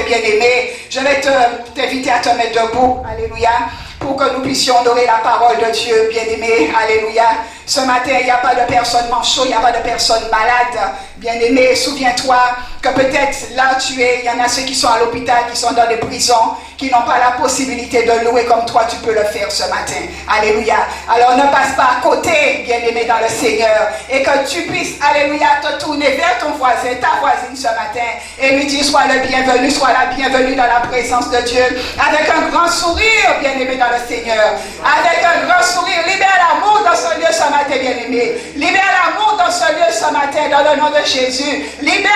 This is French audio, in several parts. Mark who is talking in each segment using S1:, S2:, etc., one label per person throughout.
S1: Bien-aimé, je vais t'inviter à te mettre debout, alléluia, pour que nous puissions donner la parole de Dieu, bien-aimé, alléluia. Ce matin, il n'y a pas de personne manchot, il n'y a pas de personne malade, bien-aimé. Souviens-toi que peut-être là où tu es, il y en a ceux qui sont à l'hôpital, qui sont dans des prisons, qui n'ont pas la possibilité de louer comme toi, tu peux le faire ce matin, alléluia. Alors ne passe pas à côté, bien-aimé, dans le Seigneur, et que tu puisses, alléluia, te tourner vers ton voisin, ta voisine ce matin, et lui dire, sois le bienvenu, sois la bienvenue dans la présence de Dieu, avec un grand sourire, bien-aimé, dans le Seigneur, avec un grand sourire. Libère l'amour dans ce lieu ce matin, bien-aimé. Libère l'amour dans ce lieu ce matin, dans le nom de Jésus. Libère,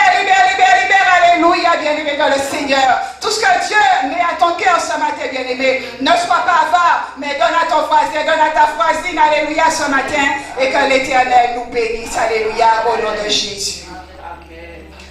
S1: alléluia, bien-aimé, dans le Seigneur. Tout ce que Dieu met à ton cœur ce matin, bien-aimé, ne sois pas avare, mais donne à ton voisin, donne à ta voisine, alléluia, ce matin, et que l'Éternel nous bénisse, alléluia, au nom de Jésus.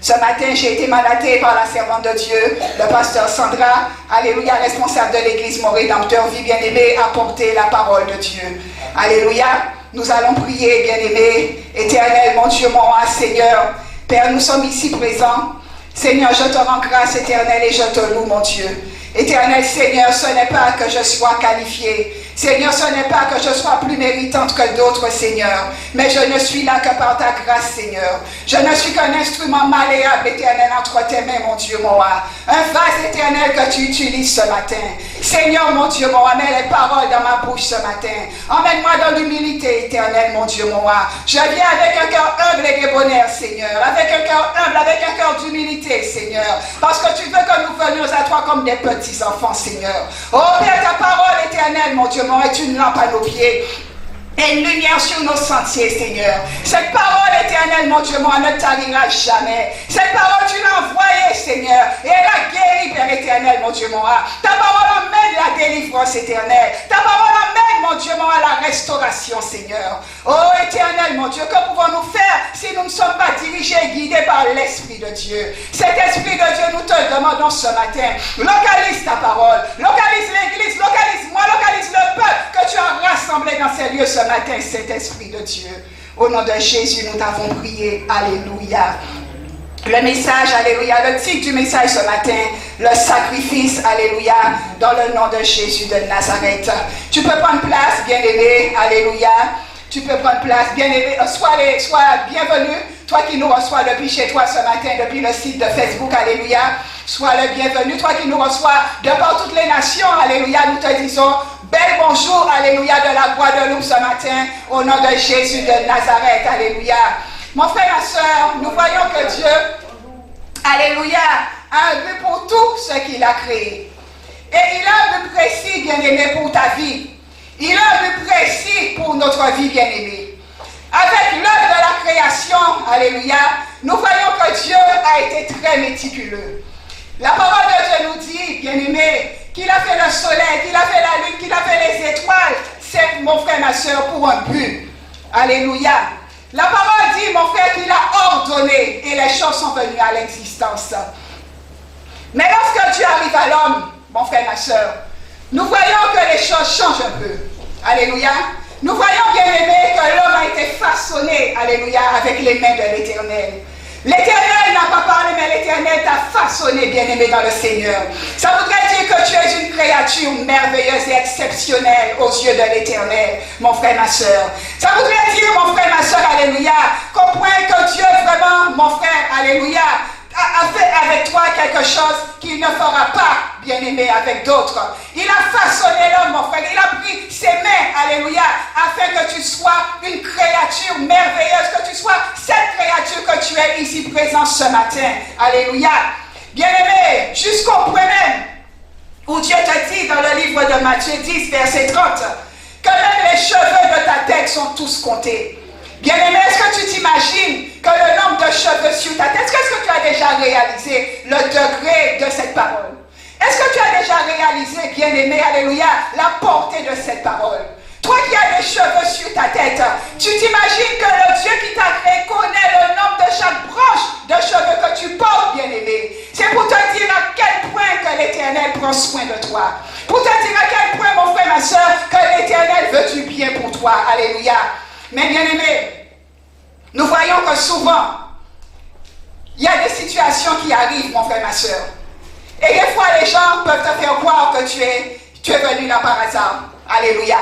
S1: Ce matin, j'ai été mandatée par la servante de Dieu, le pasteur Sandra, alléluia, responsable de l'église Mon Rédempteur, vie bien-aimé, à porter la parole de Dieu. Alléluia, nous allons prier, bien-aimé, Éternel, mon Dieu, mon roi, Seigneur. Père, nous sommes ici présents. Seigneur, je te rends grâce, Éternel, et je te loue, mon Dieu. Éternel Seigneur, ce n'est pas que je sois qualifiée. Seigneur, ce n'est pas que je sois plus méritante que d'autres, Seigneur. Mais je ne suis là que par ta grâce, Seigneur. Je ne suis qu'un instrument malléable, Éternel, entre tes mains, mon Dieu, mon roi. Un vase éternel que tu utilises ce matin. Seigneur, mon Dieu, mon roi, mets les paroles dans ma bouche ce matin. Emmène-moi dans l'humilité, Éternel, mon Dieu, mon roi. Je viens avec un cœur humble et débonnaire, Seigneur. Avec un cœur humble, avec un cœur d'humilité, Seigneur. Parce que tu veux que nous venions à toi comme des petits enfants, Seigneur. Oh Père, ta parole éternelle, mon Dieu, est une lampe à nos pieds et une lumière sur nos sentiers, Seigneur. Cette parole éternelle, mon Dieu, ne tarira jamais. Cette parole, tu l'as envoyée, Seigneur, et elle a guéri, Père éternel, mon Dieu, ta parole amène la délivrance éternelle. Ta parole amène, mon Dieu, la restauration, Seigneur. Oh éternel, mon Dieu, que pouvons-nous faire si nous ne sommes pas dirigés et guidés par l'Esprit de Dieu? Cet Esprit de Dieu, nous te demandons ce matin, localise ta parole, localise l'église, localise-moi, localise le peuple que tu as rassemblé dans ces lieux ce matin, cet Esprit de Dieu. Au nom de Jésus, nous t'avons prié. Alléluia. Le message, alléluia, le titre du message ce matin, le sacrifice, alléluia, dans le nom de Jésus de Nazareth. Tu peux prendre place, bien-aimé, alléluia. Tu peux prendre place, bien-aimé, sois bienvenu, toi qui nous reçois depuis chez toi ce matin, depuis le site de Facebook, alléluia. Sois le bienvenu, toi qui nous reçois de par toutes les nations, alléluia, nous te disons bel bonjour, alléluia, de la Guadeloupe ce matin, au nom de Jésus de Nazareth, alléluia. Mon frère, ma soeur, nous voyons que Dieu, alléluia, a un but pour tout ce qu'il a créé. Et il a un but précis, bien-aimé, pour ta vie. Il a un but précis pour notre vie, bien-aimée. Avec l'œuvre de la création, alléluia, nous voyons que Dieu a été très méticuleux. La parole de Dieu nous dit, bien-aimé, qu'il a fait le soleil, qu'il a fait la lune, qu'il a fait les étoiles. C'est, mon frère, ma soeur, pour un but. Alléluia. La parole dit, mon frère, qu'il a ordonné et les choses sont venues à l'existence. Mais lorsque Dieu arrive à l'homme, mon frère, ma soeur, nous voyons que les choses changent un peu. Alléluia. Nous voyons, bien-aimé, que l'homme a été façonné, alléluia, avec les mains de l'Éternel. L'Éternel n'a pas parlé, mais l'Éternel t'a façonné, bien-aimé, dans le Seigneur. Ça voudrait dire que tu es une créature merveilleuse et exceptionnelle aux yeux de l'Éternel, mon frère, ma soeur. Ça voudrait dire, mon frère, ma soeur, alléluia, qu'au point que Dieu vraiment, mon frère, alléluia, a fait avec toi quelque chose qu'il ne fera pas, bien-aimé, avec d'autres. Il a façonné l'homme, mon frère. Il a pris ses mains, alléluia, afin que tu sois une créature merveilleuse, que tu sois cette créature que tu es ici présent ce matin. Alléluia. Bien-aimé, jusqu'au point même où Dieu te dit dans le livre de Matthieu 10, verset 30, que même les cheveux de ta tête sont tous comptés. Bien-aimé, est-ce que tu t'imagines que le nombre de cheveux sur ta tête, est-ce que tu as déjà réalisé le degré de cette parole? Est-ce que tu as déjà réalisé, bien-aimé, alléluia, la portée de cette parole? Toi qui as des cheveux sur ta tête, tu t'imagines que le Dieu qui t'a créé connaît le nombre de chaque branche de cheveux que tu portes, bien-aimé. C'est pour te dire à quel point que l'Éternel prend soin de toi. Pour te dire à quel point, mon frère, ma soeur, que l'Éternel veut du bien pour toi. Alléluia. Mais bien-aimé, nous voyons que souvent, il y a des situations qui arrivent, mon frère, ma soeur. Et des fois, les gens peuvent te faire croire que tu es venu là par hasard. Alléluia.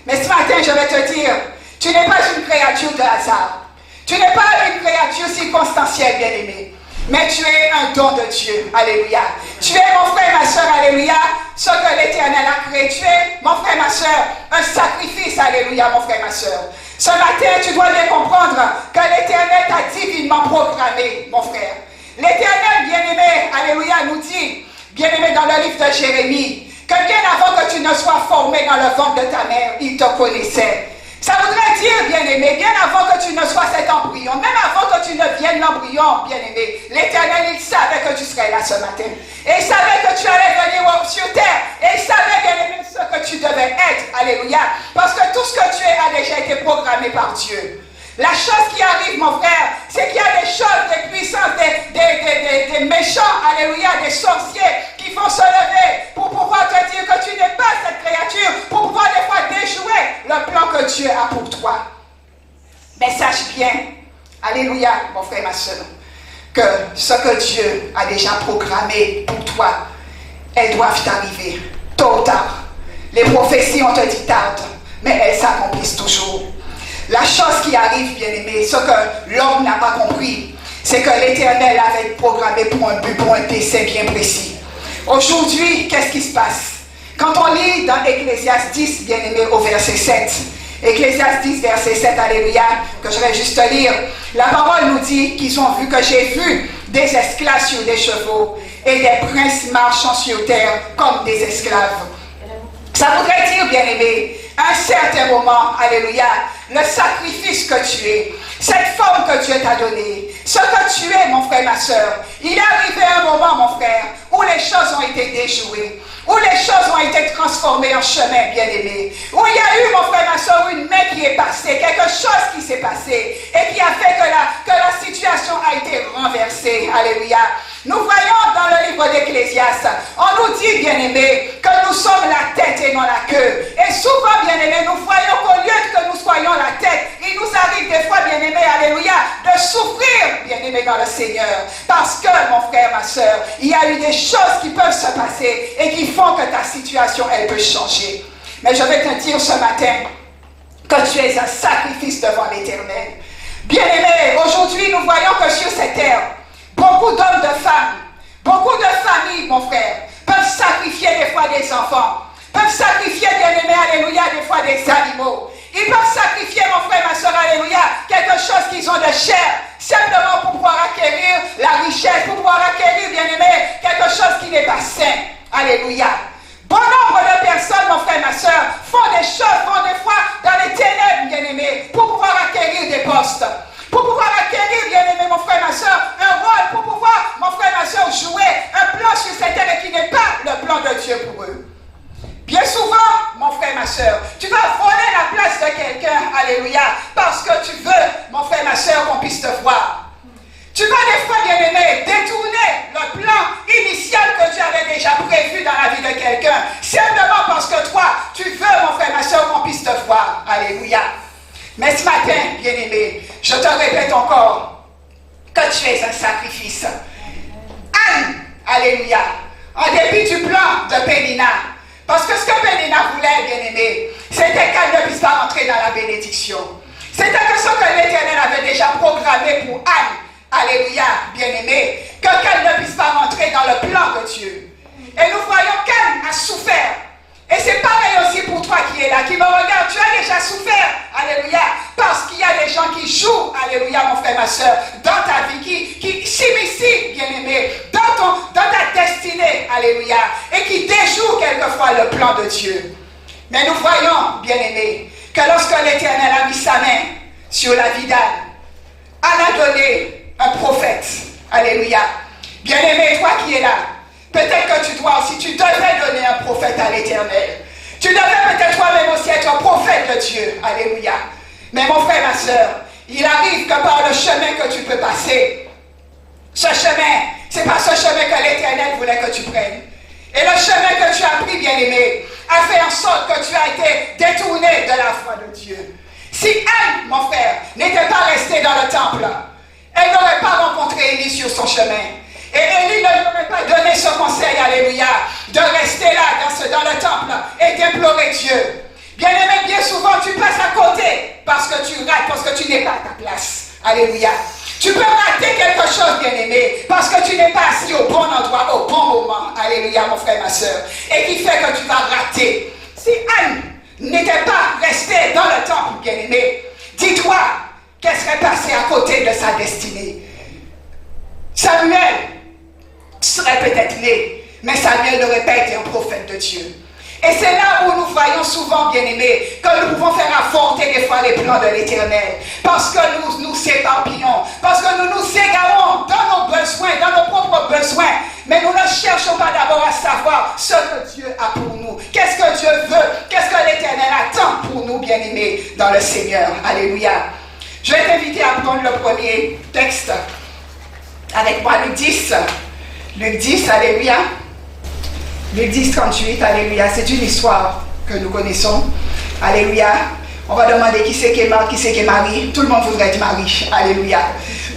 S1: Mais ce matin, je vais te dire, tu n'es pas une créature de hasard. Tu n'es pas une créature circonstancielle, bien-aimée. Mais tu es un don de Dieu. Alléluia. Tu es, mon frère, ma soeur, alléluia, ce que l'Éternel a créé. Tu es, mon frère, ma soeur, un sacrifice. Alléluia, mon frère, ma soeur. Ce matin, tu dois bien comprendre que l'Éternel t'a divinement programmé, mon frère. L'Éternel, bien-aimé, alléluia, nous dit, bien-aimé, dans le livre de Jérémie, que bien avant que tu ne sois formé dans le ventre de ta mère, il te connaissait. Ça voudrait dire, bien-aimé, bien avant que tu ne sois cet embryon, même avant que tu ne viennes l'embryon, bien-aimé, l'Éternel, il savait que tu serais là ce matin. Et il savait que tu allais venir sur terre. Et il savait, bien-aimé, ce que tu devais être. Alléluia. Parce que tout ce que tu es a déjà été programmé par Dieu. La chose qui arrive, mon frère, c'est qu'il y a des choses, des puissances, des méchants, alléluia, des sorciers qui vont se lever pour pouvoir te dire que tu n'es pas cette créature, pour pouvoir des fois déjouer le plan que Dieu a pour toi. Mais sache bien, alléluia, mon frère, ma soeur, que ce que Dieu a déjà programmé pour toi, elles doivent t'arriver, tôt ou tard. Les prophéties, on te dit tarde, mais elles s'accomplissent toujours. La chose qui arrive, bien-aimé, ce que l'homme n'a pas compris, c'est que l'Éternel avait programmé pour un but, pour un dessein bien précis. Aujourd'hui, qu'est-ce qui se passe? Quand on lit dans Ecclésiaste 10, bien-aimé, au verset 7, Ecclésiaste 10, verset 7, alléluia, que je vais juste lire, la parole nous dit qu'ils ont vu que j'ai vu des esclaves sur des chevaux et des princes marchant sur terre comme des esclaves. Ça voudrait dire, bien-aimé, à un certain moment, alléluia, le sacrifice que tu es, cette forme que Dieu t'a donnée, ce que tu es, mon frère, ma soeur, il est arrivé un moment, mon frère, où les choses ont été déjouées, où les choses ont été transformées en chemin, bien-aimé, où il y a eu, mon frère, ma soeur, une main qui est passée, quelque chose qui s'est passé, et qui a fait que la situation a été renversée, alléluia. Nous voyons dans le livre d'Ecclésiaste, on nous dit, bien-aimés, que nous sommes la tête et non la queue. Et souvent, bien-aimés, nous voyons qu'au lieu que nous soyons la tête, il nous arrive des fois, bien-aimés, alléluia, de souffrir, bien-aimés, dans le Seigneur. Parce que, mon frère, ma soeur, il y a eu des choses qui peuvent se passer et qui font que ta situation, elle peut changer. Mais je vais te dire ce matin que tu es un sacrifice devant l'Éternel. Bien-aimés, aujourd'hui, nous voyons que sur cette terre, beaucoup d'hommes, de femmes, beaucoup de familles, mon frère, peuvent sacrifier des fois des enfants, peuvent sacrifier, bien-aimés, alléluia, des fois des animaux. Ils peuvent sacrifier, mon frère, ma soeur, alléluia, quelque chose qu'ils ont de cher, simplement pour pouvoir acquérir la richesse, pour pouvoir acquérir, bien-aimés, quelque chose qui n'est pas sain. Alléluia. Bon nombre de personnes, mon frère, ma soeur, font des choses, vont des fois dans les ténèbres, bien-aimés, pour pouvoir acquérir des postes. Pour pouvoir acquérir, bien-aimé, mon frère, ma soeur, un rôle, pour pouvoir, mon frère, ma soeur, jouer un plan sur cette terre qui n'est pas le plan de Dieu pour eux. Bien souvent, mon frère, ma soeur, tu vas voler la place de quelqu'un, alléluia, parce que tu veux, mon frère, ma soeur, qu'on puisse te voir. Tu vas des fois, bien-aimé, détourner le plan initial que Dieu avait déjà prévu dans la vie de quelqu'un, simplement parce que toi, tu veux, mon frère, ma soeur, qu'on puisse te voir. Alléluia. Mais ce matin, bien-aimé, je te répète encore que tu es un sacrifice. Anne, alléluia, en dépit du plan de Pénina, parce que ce que Pénina voulait, bien-aimé, c'était qu'elle ne puisse pas entrer dans la bénédiction. C'était que ce que l'Éternel avait déjà programmé pour Anne, alléluia, bien-aimé, qu'elle ne puisse pas rentrer dans le plan de Dieu. Et nous voyons qu'Anne a souffert. Et c'est pareil aussi pour toi qui es là, qui me regarde, tu as déjà souffert, alléluia, parce qu'il y a des gens qui jouent, alléluia, mon frère, ma soeur, dans ta vie, qui s'immiscent, bien-aimé, dans ta destinée, alléluia, et qui déjouent quelquefois le plan de Dieu. Mais nous voyons, bien-aimé, que lorsque l'Éternel a mis sa main sur la vie d'Anne, Anne a donné un prophète, alléluia. Bien-aimé, toi qui es là, peut-être que tu dois aussi, tu devais donner un prophète à l'Éternel. Tu devais peut-être toi-même aussi être un prophète de Dieu. Alléluia. Mais mon frère, ma soeur, il arrive que par le chemin que tu peux passer, ce chemin, c'est pas ce chemin que l'Éternel voulait que tu prennes. Et le chemin que tu as pris, bien-aimé, a fait en sorte que tu as été détourné de la foi de Dieu. Si Anne, mon frère, n'était pas restée dans le temple, elle n'aurait pas rencontré Élie sur son chemin. Et Élie ne lui aurait pas donné ce conseil, alléluia, de rester là, dans le temple et d'implorer Dieu. Bien-aimé, bien souvent, tu passes à côté parce que tu rates, parce que tu n'es pas à ta place. Alléluia. Tu peux rater quelque chose, bien-aimé, parce que tu n'es pas assis au bon endroit, au bon moment. Alléluia, mon frère, ma soeur. Et qui fait que tu vas rater. Si Anne n'était pas restée dans le temple, bien-aimé, dis-toi qu'elle serait passée à côté de sa destinée. Samuel serait peut-être né, mais Samuel n'aurait pas été un prophète de Dieu. Et c'est là où nous voyons souvent, bien-aimés, que nous pouvons faire avorter des fois les plans de l'Éternel. Parce que nous nous éparpillons, parce que nous nous égarons dans nos besoins, dans nos propres besoins. Mais nous ne cherchons pas d'abord à savoir ce que Dieu a pour nous. Qu'est-ce que Dieu veut? Qu'est-ce que l'Éternel attend pour nous, bien-aimés, dans le Seigneur? Alléluia. Je vais t'inviter à prendre le premier texte avec moi, Luc 10. Luc 10, alléluia. Luc 10, 38, alléluia. C'est une histoire que nous connaissons. Alléluia. On va demander qui c'est qui est Marthe, qui c'est qui est Marie. Tout le monde voudrait être Marie. Alléluia.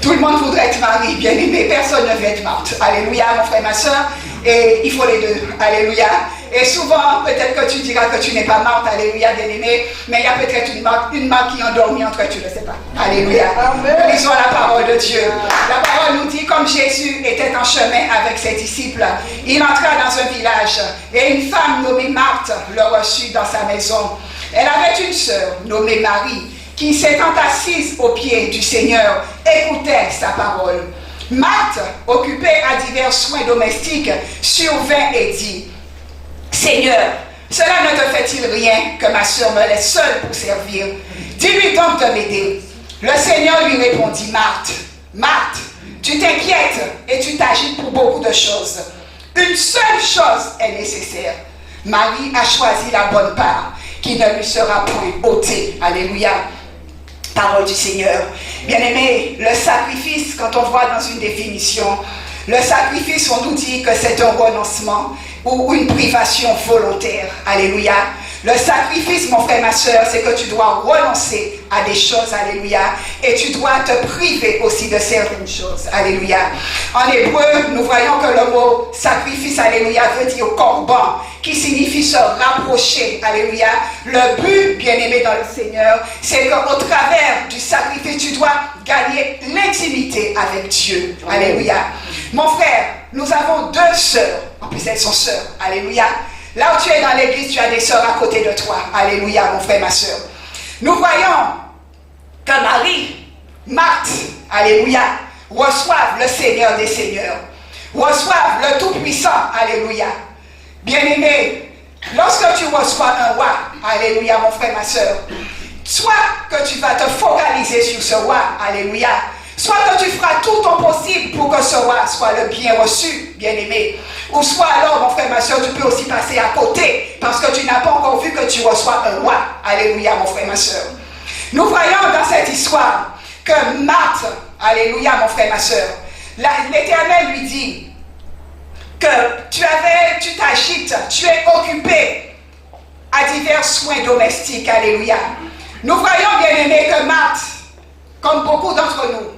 S1: Tout le monde voudrait être Marie, bien aimé. Personne ne veut être Marthe. Alléluia, mon frère, ma soeur. Et il faut les deux. Alléluia. Et souvent, peut-être que tu diras que tu n'es pas Marthe. Alléluia, bien aimé. Mais il y a peut-être une Marthe qui est endormie entre eux, tu ne le sais pas. Alléluia. Nous lisons la parole de Dieu. La parole nous dit, comme Jésus était en chemin avec ses disciples, il entra dans un village et une femme nommée Marthe le reçut dans sa maison. Elle avait une sœur nommée Marie qui, s'étant assise aux pieds du Seigneur, écoutait sa parole. Marthe, occupée à divers soins domestiques, survint et dit, « Seigneur, cela ne te fait-il rien que ma sœur me laisse seule pour servir? Dis-lui donc de m'aider. » Le Seigneur lui répondit, « Marthe, Marthe, tu t'inquiètes et tu t'agites pour beaucoup de choses. Une seule chose est nécessaire. Marie a choisi la bonne part, qui ne lui sera point ôtée. » Alléluia. Parole du Seigneur. Bien-aimé, le sacrifice, quand on voit dans une définition, le sacrifice, on nous dit que c'est un renoncement ou une privation volontaire. Alléluia. Le sacrifice, mon frère, ma soeur, c'est que tu dois renoncer à des choses, alléluia, et tu dois te priver aussi de certaines choses, alléluia. En hébreu, nous voyons que le mot sacrifice, alléluia, veut dire corban, qui signifie se rapprocher, alléluia. Le but, bien-aimé dans le Seigneur, c'est qu'au travers du sacrifice, tu dois gagner l'intimité avec Dieu, alléluia. Mon frère, nous avons deux sœurs, en plus elles sont sœurs, alléluia. Là où tu es dans l'église, tu as des sœurs à côté de toi. Alléluia, mon frère, ma sœur. Nous voyons que Marie, Marthe, alléluia, reçoivent le Seigneur des Seigneurs. Reçoivent le Tout-Puissant, alléluia. Bien-aimé, lorsque tu reçois un roi, alléluia, mon frère, ma sœur, soit que tu vas te focaliser sur ce roi, alléluia, soit que tu feras tout ton possible pour que ce roi soit le bien reçu, bien-aimé. Ou soit alors, mon frère, ma soeur, tu peux aussi passer à côté parce que tu n'as pas encore vu que tu reçois un roi. Alléluia, mon frère, ma soeur. Nous voyons dans cette histoire que Marthe, alléluia, mon frère, ma soeur, l'Éternel lui dit que tu t'agites, tu es occupé à divers soins domestiques. Alléluia. Nous voyons, bien-aimé, que Marthe, comme beaucoup d'entre nous,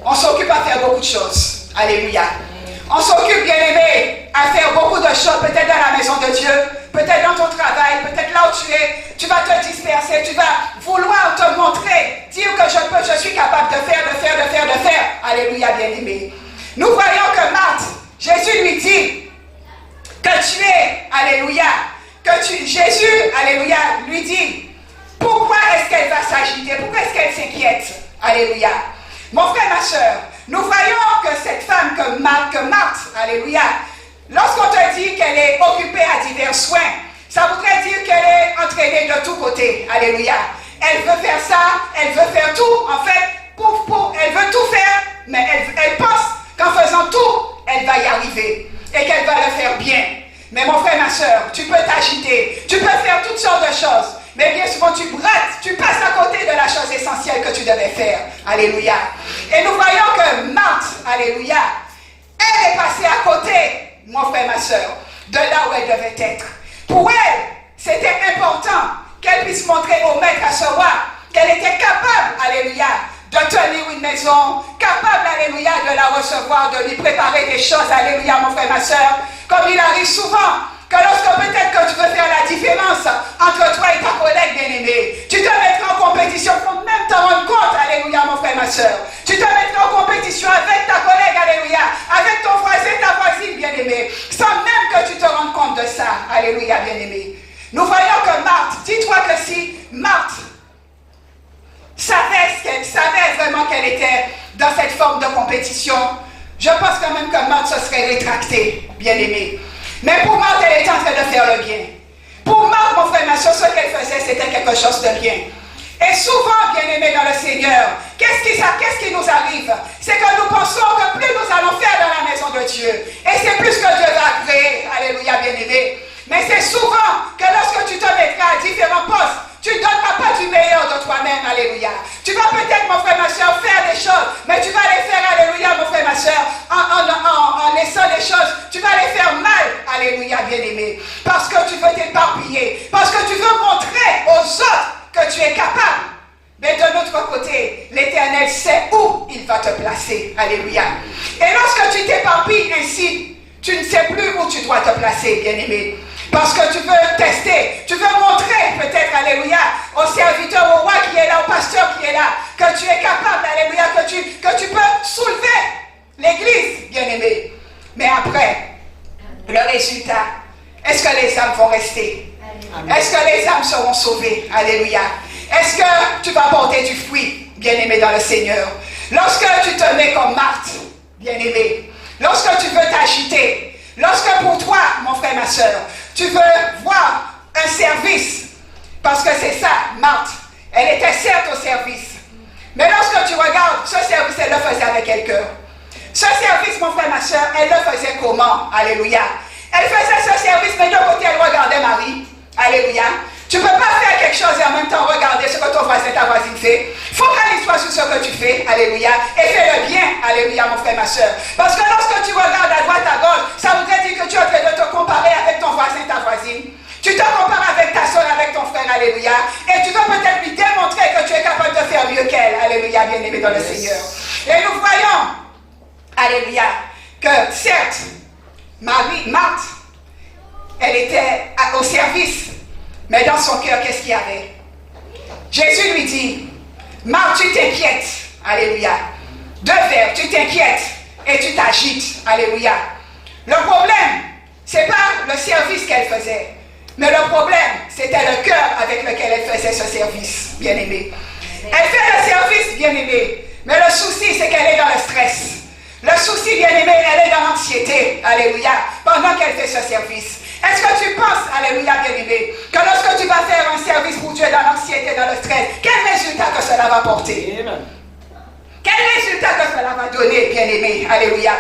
S1: on s'occupe à faire beaucoup de choses. Alléluia. On s'occupe, bien-aimé, à faire beaucoup de choses, peut-être dans la maison de Dieu, peut-être dans ton travail, peut-être là où tu es. Tu vas te disperser, tu vas vouloir te montrer, dire que je suis capable de faire. Alléluia, bien-aimé. Nous voyons que Marthe, Jésus lui dit que tu es, alléluia, Jésus, alléluia, lui dit, pourquoi est-ce qu'elle va s'agiter? Pourquoi est-ce qu'elle s'inquiète? Alléluia. Mon frère, ma soeur, nous voyons que cette femme, que Marthe, alléluia, lorsqu'on te dit qu'elle est occupée à divers soins, ça voudrait dire qu'elle est entraînée de tous côtés. Alléluia. Elle veut faire ça, elle veut faire tout. En fait, elle veut tout faire, mais elle pense qu'en faisant tout, elle va y arriver et qu'elle va le faire bien. Mais mon frère, ma soeur, tu peux t'agiter, tu peux faire toutes sortes de choses. Mais bien souvent, tu brates, tu passes à côté de la chose essentielle que tu devais faire. Alléluia. Et nous voyons que Marthe, alléluia, elle est passée à côté, mon frère, ma soeur, de là où elle devait être. Pour elle, c'était important qu'elle puisse montrer au maître, à ce roi, qu'elle était capable, alléluia, de tenir une maison, capable, alléluia, de la recevoir, de lui préparer des choses, alléluia, mon frère, ma soeur, comme il arrive souvent, que lorsque peut-être que tu veux faire la différence entre toi et ta collègue bien-aimée, tu te mettras en compétition pour même te rendre compte, alléluia, mon frère, ma soeur. Tu te mettras en compétition avec ta collègue, alléluia, avec ton voisin, ta voisine, bien-aimée, sans même que tu te rendes compte de ça, alléluia, bien-aimé. Nous voyons que Marthe, dis-toi que si Marthe savait vraiment qu'elle était dans cette forme de compétition, je pense quand même que Marthe se serait rétractée, bien-aimée. Mais pour Marthe, elle était en train de faire le bien. Pour Marthe, mon frère, ma soeur, ce qu'elle faisait, c'était quelque chose de bien. Et souvent, bien-aimés dans le Seigneur, qu'est-ce qui nous arrive? C'est que nous pensons que plus nous allons faire dans la maison de Dieu, et c'est plus que Dieu va créer, alléluia, bien-aimés. Mais c'est souvent que lorsque tu te mettras à différents postes, tu ne donneras pas du meilleur de toi-même, alléluia. Tu vas peut-être, mon frère, ma soeur, faire des choses, mais tu vas les faire, alléluia, mon frère, ma soeur, en laissant les choses, tu vas les faire mal, alléluia, bien-aimé. Parce que tu veux t'éparpiller, parce que tu veux montrer aux autres que tu es capable. Mais de notre côté, l'Éternel sait où il va te placer, alléluia. Et lorsque tu t'éparpilles ainsi, tu ne sais plus où tu dois te placer, bien-aimé. Parce que tu veux tester, tu veux montrer peut-être, alléluia, au serviteur, au roi qui est là, au pasteur qui est là, que tu es capable, alléluia, que tu peux soulever l'église, bien-aimé. Mais après, le résultat, est-ce que les âmes vont rester? Est-ce que les âmes seront sauvées? Alléluia. Est-ce que tu vas porter du fruit, bien-aimé, dans le Seigneur? Lorsque tu te mets comme Marthe, bien-aimé, lorsque tu veux t'agiter, lorsque pour toi, mon frère, ma soeur, tu veux voir un service, parce que c'est ça, Marthe, elle était certes au service, mais lorsque tu regardes, ce service, elle le faisait avec quel cœur? Ce service, mon frère, ma soeur, elle le faisait comment? Alléluia. Elle faisait ce service, mais d'un côté, elle regardait Marie. Alléluia. Tu ne peux pas faire quelque chose et en même temps regarder ce que ton voisin, ta voisine fait. Focalise-toi sur ce que tu fais. Alléluia. Et fais-le bien. Alléluia, mon frère, ma soeur. Parce que lorsque tu regardes à droite, à gauche, ça voudrait dire que tu es en train de te comparer avec ton voisin, ta voisine. Tu te compares avec ta soeur, avec ton frère. Alléluia. Et tu veux peut-être lui démontrer que tu es capable de faire mieux qu'elle. Alléluia, bien-aimé dans le Seigneur. Et nous voyons, alléluia, que certes, Marthe, elle était au service. Mais dans son cœur, qu'est-ce qu'il y avait? Jésus lui dit, Marthe, tu t'inquiètes. Alléluia. Deux verbes, tu t'inquiètes et tu t'agites. Alléluia. Le problème, ce n'est pas le service qu'elle faisait. Mais le problème, c'était le cœur avec lequel elle faisait ce service, bien-aimé. Elle fait le service, bien-aimé. Mais le souci, c'est qu'elle est dans le stress. Le souci, bien-aimé, elle est dans l'anxiété. Alléluia. Pendant qu'elle fait ce service. Est-ce que tu penses, alléluia, bien-aimé, que lorsque tu vas faire un service pour Dieu dans l'anxiété, dans le stress, quel résultat que cela va porter? Amen. Quel résultat que cela va donner, bien-aimé? Alléluia.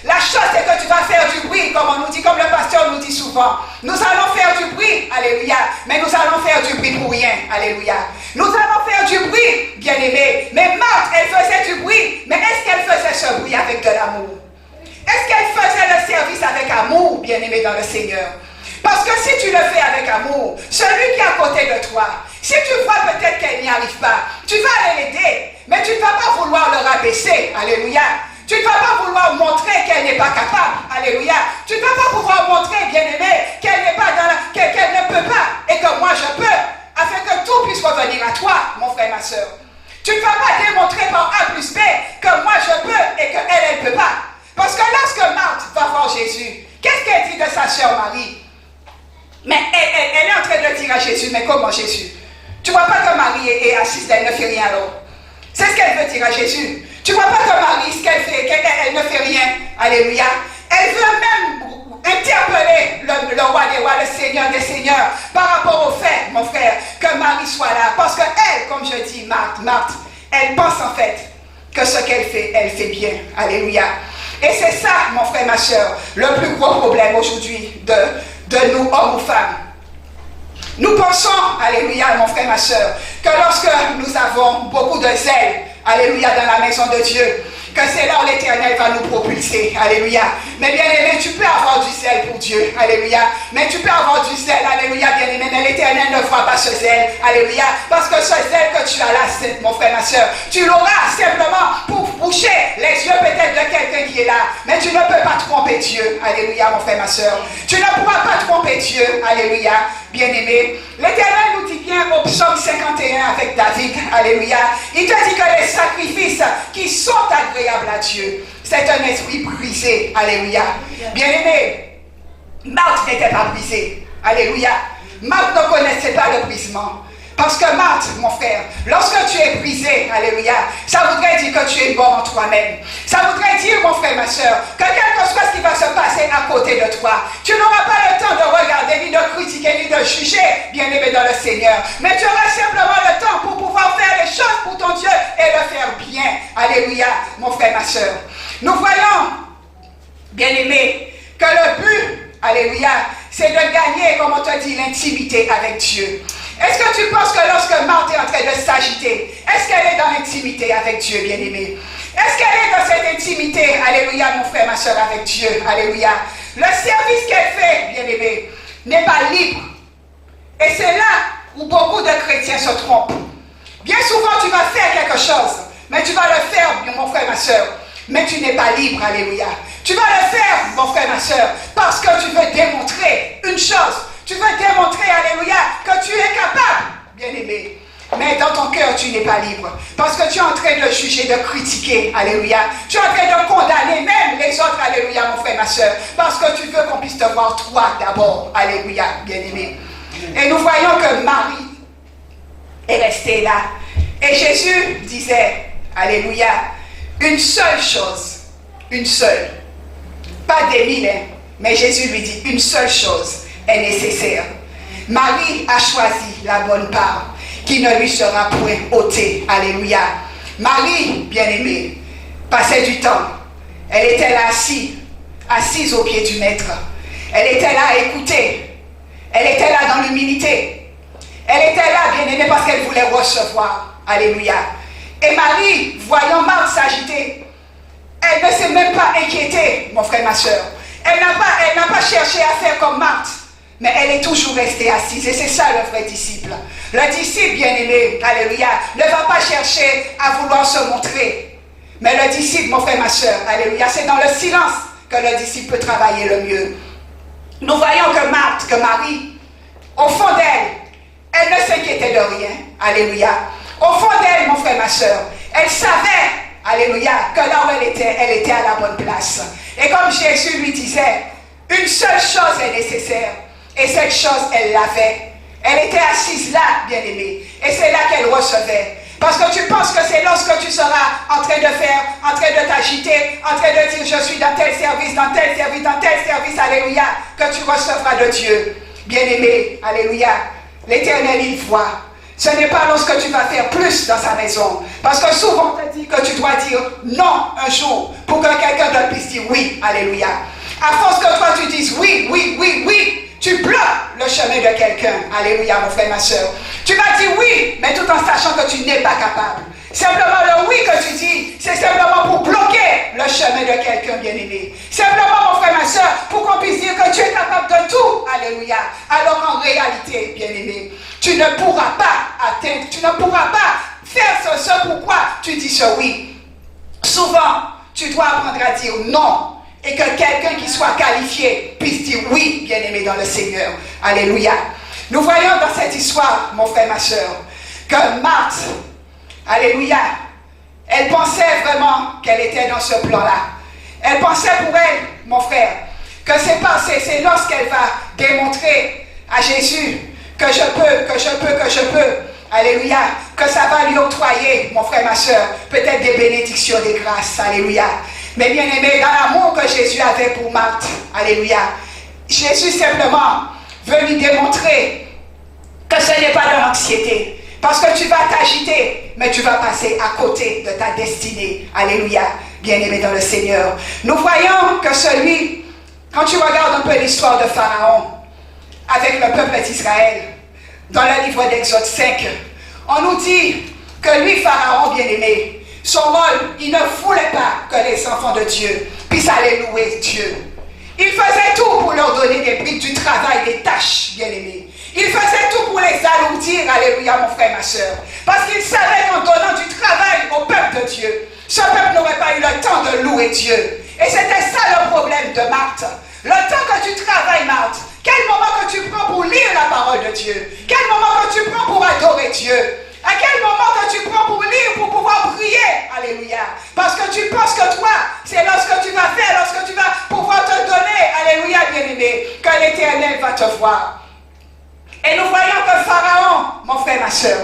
S1: La chose, c'est que tu vas faire du bruit, comme on nous dit, comme le pasteur nous dit souvent. Nous allons faire du bruit, alléluia, mais nous allons faire du bruit pour rien, alléluia. Nous allons faire du bruit, bien-aimé, mais Marthe, elle faisait du bruit, mais est-ce qu'elle faisait ce bruit avec de l'amour? Est-ce qu'elle faisait le service avec amour, bien-aimé dans le Seigneur? Parce que si tu le fais avec amour, celui qui est à côté de toi, si tu vois peut-être qu'elle n'y arrive pas, tu vas aller l'aider, mais tu ne vas pas vouloir le rabaisser, alléluia. Tu ne vas pas vouloir montrer qu'elle n'est pas capable, alléluia. Tu ne vas pas pouvoir montrer, bien-aimé, qu'elle n'est pas qu'elle ne peut pas, et que moi je peux, afin que tout puisse revenir à toi, mon frère, ma soeur. Tu ne vas pas démontrer par A plus B que moi je peux et qu'elle, elle ne peut pas. Parce que lorsque Marthe va voir Jésus, qu'est-ce qu'elle dit de sa soeur Marie? Mais elle est en train de dire à Jésus, mais comment Jésus? Tu ne vois pas que Marie est assise, elle ne fait rien alors. C'est ce qu'elle veut dire à Jésus. Tu ne vois pas que Marie, ce qu'elle fait, qu'elle ne fait rien. Alléluia. Elle veut même interpeller le roi des rois, le Seigneur des seigneurs, par rapport au fait, mon frère, que Marie soit là. Parce qu'elle, comme je dis, Marthe, elle pense en fait que ce qu'elle fait, elle fait bien. Alléluia. Et c'est ça, mon frère, ma soeur, le plus gros problème aujourd'hui de nous, hommes ou femmes. Nous pensons, alléluia, mon frère, ma soeur, que lorsque nous avons beaucoup de zèle, alléluia, dans la maison de Dieu, que c'est là où l'Éternel va nous propulser. Alléluia. Mais bien aimé, tu peux avoir du zèle pour Dieu. Alléluia. Mais tu peux avoir du zèle. Alléluia, bien aimé. Mais l'Éternel ne fera pas ce zèle. Alléluia. Parce que ce zèle que tu as là, c'est, mon frère, ma soeur, tu l'auras simplement pour boucher les yeux peut-être de quelqu'un qui est là. Mais tu ne peux pas tromper Dieu. Alléluia, mon frère, ma soeur. Tu ne pourras pas tromper Dieu. Alléluia. Bien aimé. L'Éternel nous dit bien au psaume 51 avec David. Alléluia. Il te dit que les sacrifices qui sont agréables à Dieu, c'est un esprit brisé. Alléluia. Bien aimé. Marthe n'était pas brisée. Alléluia. Marthe ne connaissait pas le brisement. Parce que Marthe, mon frère, lorsque tu es brisé, alléluia, ça voudrait dire que tu es mort en toi-même. Ça voudrait dire, mon frère, ma soeur, que quel que soit ce qui va se passer à côté de toi, tu n'auras pas le temps de regarder, ni de critiquer, ni de juger, bien aimé dans le Seigneur. Mais tu auras simplement le temps pour pouvoir faire les choses pour ton Dieu et le faire bien. Alléluia, mon frère, ma soeur. Nous voyons, bien aimé, que le but, alléluia, c'est de gagner, comme on te dit, l'intimité avec Dieu. Est-ce que tu penses que lorsque Marthe est en train de s'agiter, est-ce qu'elle est dans l'intimité avec Dieu, bien-aimé? Est-ce qu'elle est dans cette intimité, alléluia, mon frère, ma soeur, avec Dieu, alléluia? Le service qu'elle fait, bien-aimé, n'est pas libre. Et c'est là où beaucoup de chrétiens se trompent. Bien souvent, tu vas faire quelque chose, mais tu vas le faire, mon frère, ma soeur, mais tu n'es pas libre, alléluia. Tu vas le faire, mon frère, ma soeur, parce que tu veux démontrer une chose. Tu veux démontrer, alléluia, que tu es capable, bien-aimé. Mais dans ton cœur, tu n'es pas libre. Parce que tu es en train de juger, de critiquer, alléluia. Tu es en train de condamner même les autres, alléluia, mon frère, ma soeur. Parce que tu veux qu'on puisse te voir toi d'abord, alléluia, bien-aimé. Et nous voyons que Marie est restée là. Et Jésus disait, alléluia, une seule chose, une seule. Pas des mille, mais Jésus lui dit, une seule chose est nécessaire. Marie a choisi la bonne part qui ne lui sera point ôtée. Alléluia. Marie, bien-aimée, passait du temps. Elle était là assise au pied du maître. Elle était là à écouter. Elle était là dans l'humilité. Elle était là, bien-aimée, parce qu'elle voulait recevoir. Alléluia. Et Marie, voyant Marthe s'agiter, elle ne s'est même pas inquiétée, mon frère, ma soeur. Elle n'a pas cherché à faire comme Marthe. Mais elle est toujours restée assise. Et c'est ça le vrai disciple. Le disciple, bien-aimé, alléluia, ne va pas chercher à vouloir se montrer. Mais le disciple, mon frère, ma soeur, alléluia, c'est dans le silence que le disciple peut travailler le mieux. Nous voyons que Marthe, que Marie, au fond d'elle, elle ne s'inquiétait de rien. Alléluia. Au fond d'elle, mon frère, ma soeur, elle savait, alléluia, que là où elle était à la bonne place. Et comme Jésus lui disait, une seule chose est nécessaire. Et cette chose, elle l'avait. Elle était assise là, bien-aimée. Et c'est là qu'elle recevait. Parce que tu penses que c'est lorsque tu seras en train de t'agiter, en train de dire, je suis dans tel service, dans tel service, dans tel service, alléluia, que tu recevras de Dieu. Bien-aimé, alléluia. L'Éternel, il voit. Ce n'est pas lorsque tu vas faire plus dans sa maison. Parce que souvent, on te dit que tu dois dire non un jour pour que quelqu'un d'autre puisse dire oui, alléluia. À force que toi, tu dises oui, oui, oui, oui, tu bloques le chemin de quelqu'un. Alléluia, mon frère, ma soeur. Tu vas dire oui, mais tout en sachant que tu n'es pas capable. Simplement le oui que tu dis, c'est simplement pour bloquer le chemin de quelqu'un bien-aimé. Simplement, mon frère, ma soeur, pour qu'on puisse dire que tu es capable de tout. Alléluia. Alors qu'en réalité, bien-aimé, tu ne pourras pas atteindre, tu ne pourras pas faire ce pourquoi tu dis ce oui. Souvent, tu dois apprendre à dire non. Et que quelqu'un qui soit qualifié puisse dire oui, bien-aimé dans le Seigneur. Alléluia. Nous voyons dans cette histoire, mon frère, ma soeur, que Marthe, alléluia, elle pensait vraiment qu'elle était dans ce plan-là. Elle pensait pour elle, mon frère, que c'est lorsqu'elle va démontrer à Jésus que je peux, alléluia, que ça va lui octroyer, mon frère, ma soeur, peut-être des bénédictions, des grâces, alléluia. Mais bien aimé, dans l'amour que Jésus avait pour Marthe, alléluia, Jésus simplement veut lui démontrer que ce n'est pas de l'anxiété. Parce que tu vas t'agiter, mais tu vas passer à côté de ta destinée. Alléluia, bien aimé dans le Seigneur. Nous voyons que quand tu regardes un peu l'histoire de Pharaon, avec le peuple d'Israël, dans le livre d'Exode 5, on nous dit que lui, Pharaon, bien aimé, son rôle, il ne voulait pas que les enfants de Dieu puissent aller louer Dieu. Il faisait tout pour leur donner des briques du travail, des tâches, bien-aimés. Il faisait tout pour les alourdir, alléluia, mon frère, ma soeur. Parce qu'il savait qu'en donnant du travail au peuple de Dieu, ce peuple n'aurait pas eu le temps de louer Dieu. Et c'était ça le problème de Marthe. Le temps que tu travailles, Marthe, quel moment que tu prends pour lire la parole de Dieu? Quel moment que tu prends pour adorer Dieu? À quel moment que tu prends pour lire, pour pouvoir prier? Alléluia. Parce que tu penses que toi, c'est lorsque tu vas faire, lorsque tu vas pouvoir te donner, alléluia, bien-aimé, que l'Éternel va te voir. Et nous voyons que Pharaon, mon frère, ma soeur,